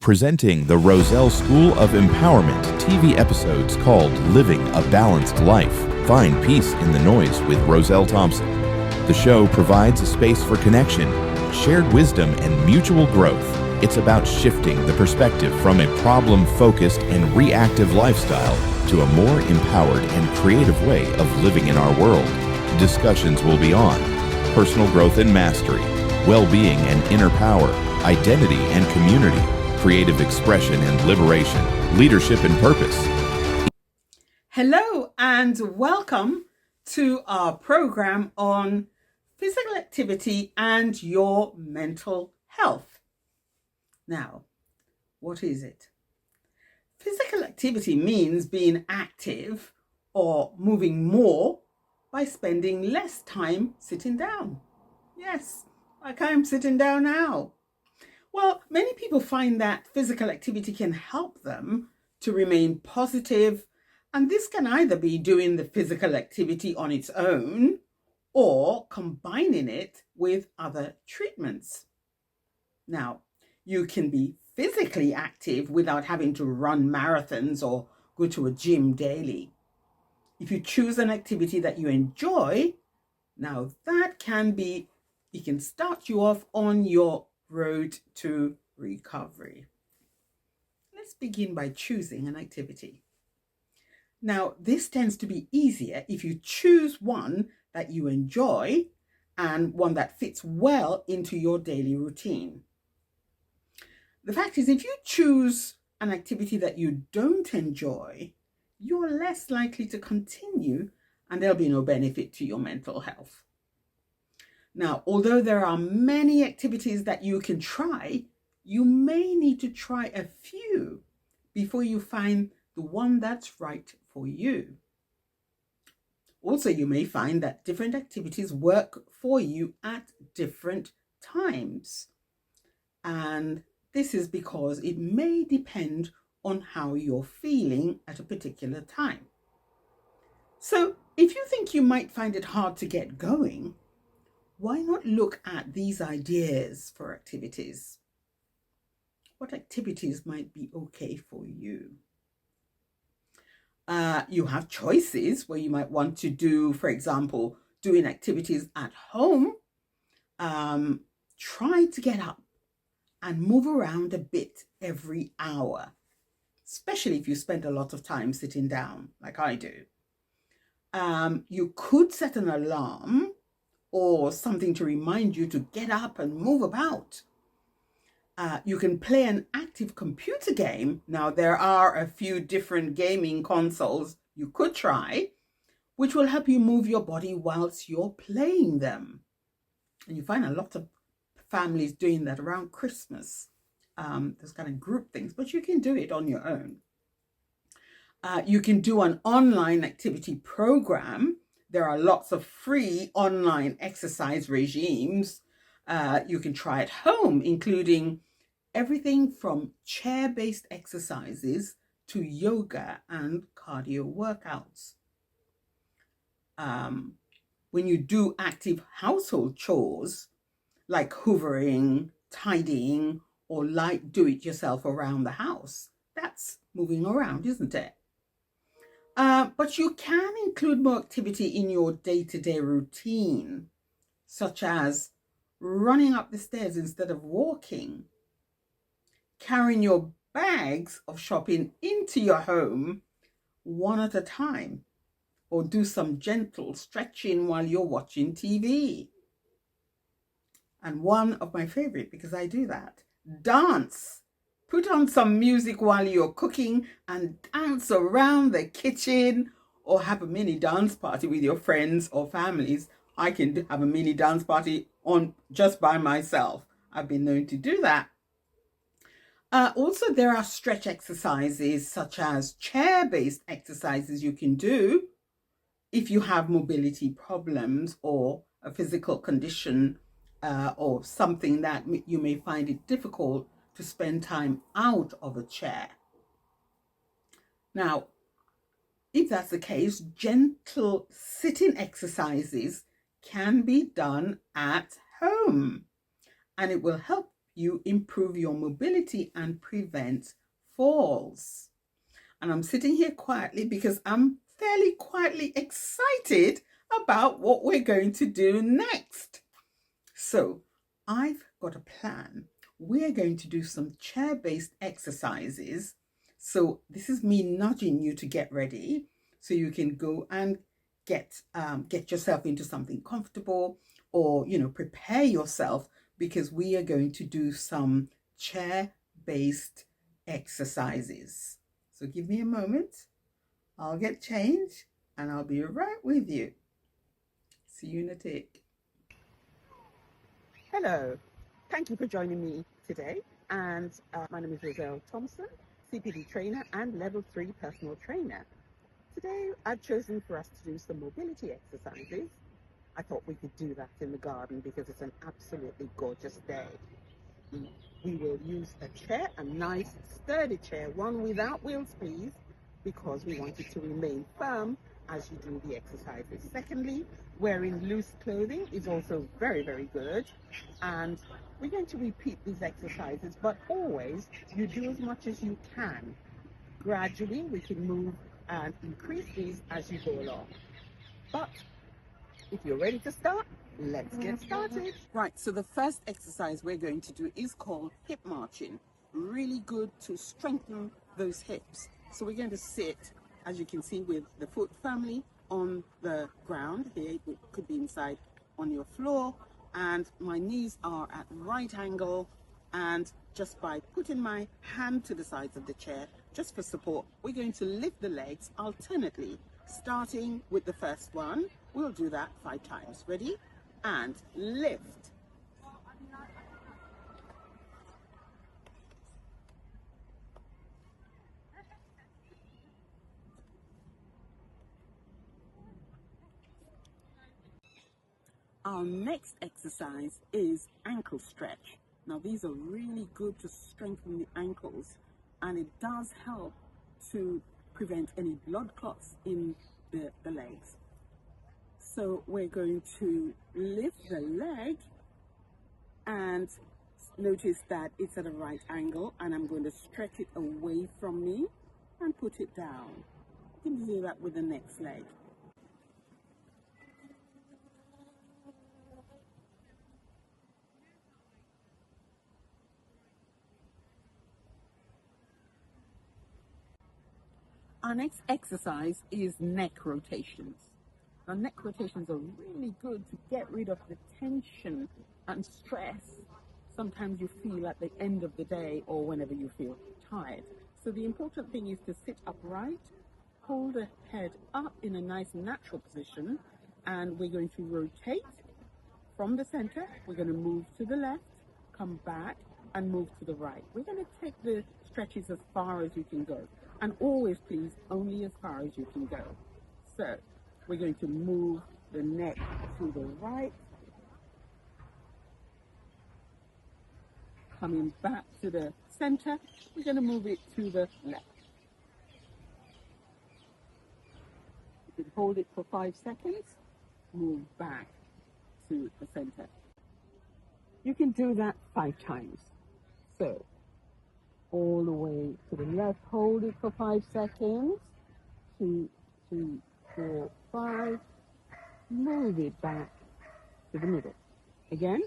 Presenting the Roselle School of Empowerment TV episodes called Living a Balanced Life. Find peace in the noise with Roselle Thompson. The show provides a space for connection, shared wisdom, and mutual growth. It's about shifting the perspective from a problem-focused and reactive lifestyle to a more empowered and creative way of living in our world. Discussions will be on personal growth and mastery, well-being and inner power, identity and community, creative expression and liberation, leadership and purpose. Hello and welcome to our program on physical activity and your mental health. Now, what is it? Physical activity means being active or moving more by spending less time sitting down. Yes, like I'm sitting down now. Well, many people find that physical activity can help them to remain positive, and this can either be doing the physical activity on its own or combining it with other treatments. Now, you can be physically active without having to run marathons or go to a gym daily. If you choose an activity that you enjoy, now that it can start you off on your road to recovery. Let's begin by choosing an activity. Now, this tends to be easier if you choose one that you enjoy and one that fits well into your daily routine. The fact is, if you choose an activity that you don't enjoy, you're less likely to continue and there'll be no benefit to your mental health. Now, although there are many activities that you can try, you may need to try a few before you find the one that's right for you. Also, you may find that different activities work for you at different times. And this is because it may depend on how you're feeling at a particular time. So if you think you might find it hard to get going, why not look at these ideas for activities? What activities might be okay for you? You have choices where you might want to do, for example, doing activities at home. Try to get up and move around a bit every hour, especially if you spend a lot of time sitting down like I do. You could set an alarm or something to remind you to get up and move about. You can play an active computer game. Now, there are a few different gaming consoles you could try, which will help you move your body whilst you're playing them. And you find a lot of families doing that around Christmas. Those kind of group things, but you can do it on your own. You can do an online activity program. There are lots of free online exercise regimes you can try at home, including everything from chair-based exercises to yoga and cardio workouts. When you do active household chores, like hoovering, tidying, or light do-it-yourself around the house, that's moving around, isn't it? But you can include more activity in your day-to-day routine, such as running up the stairs instead of walking, carrying your bags of shopping into your home one at a time, or do some gentle stretching while you're watching TV. And one of my favorite, because I do that, dance. Put on some music while you're cooking and dance around the kitchen, or have a mini dance party with your friends or families. I can have a mini dance party on just by myself. I've been known to do that. Also, there are stretch exercises such as chair-based exercises you can do if you have mobility problems or a physical condition or something that you may find it difficult to spend time out of a chair. Now, if that's the case, gentle sitting exercises can be done at home, and it will help you improve your mobility and prevent falls. And I'm sitting here quietly because I'm fairly quietly excited about what we're going to do next. So I've got a plan. We're going to do some chair-based exercises. So this is me nudging you to get ready so you can go and get yourself into something comfortable, or prepare yourself, because we are going to do some chair-based exercises. So give me a moment. I'll get changed and I'll be right with you. See you in a tick. Hello, thank you for joining me today. And my name is Roselle Thompson, CPD trainer and level 3 personal trainer. Today I've chosen for us to do some mobility exercises. I thought we could do that in the garden because it's an absolutely gorgeous day. We will use a chair, a nice sturdy chair, one without wheels please, because we want it to remain firm as you do the exercises. Secondly, wearing loose clothing is also very, very good. And we're going to repeat these exercises, but always you do as much as you can. Gradually, we can move and increase these as you go along. But if you're ready to start, let's get started. Right, so the first exercise we're going to do is called hip marching. Really good to strengthen those hips. So we're going to sit, as you can see, with the foot firmly on the ground. Here, it could be inside on your floor. And my knees are at right angle. And just by putting my hand to the sides of the chair, just for support, we're going to lift the legs alternately. Starting with the first one, we'll do that 5 times. Ready? And lift. Our next exercise is ankle stretch. Now these are really good to strengthen the ankles, and it does help to prevent any blood clots in the legs. So we're going to lift the leg and notice that it's at a right angle, and I'm going to stretch it away from me and put it down. You can do that with the next leg. Our next exercise is neck rotations. Now, neck rotations are really good to get rid of the tension and stress sometimes you feel at the end of the day or whenever you feel tired. So the important thing is to sit upright, hold the head up in a nice natural position, and we're going to rotate from the center. We're going to move to the left, come back, and move to the right. We're going to take the stretches as far as you can go. And always, please, only as far as you can go. So we're going to move the neck to the right, coming back to the center. We're going to move it to the left. You can hold it for 5 seconds, move back to the center. You can do that 5 times. So all the way to the left, hold it for 5 seconds, 2, 3, 4, 5, move it back to the middle. Again,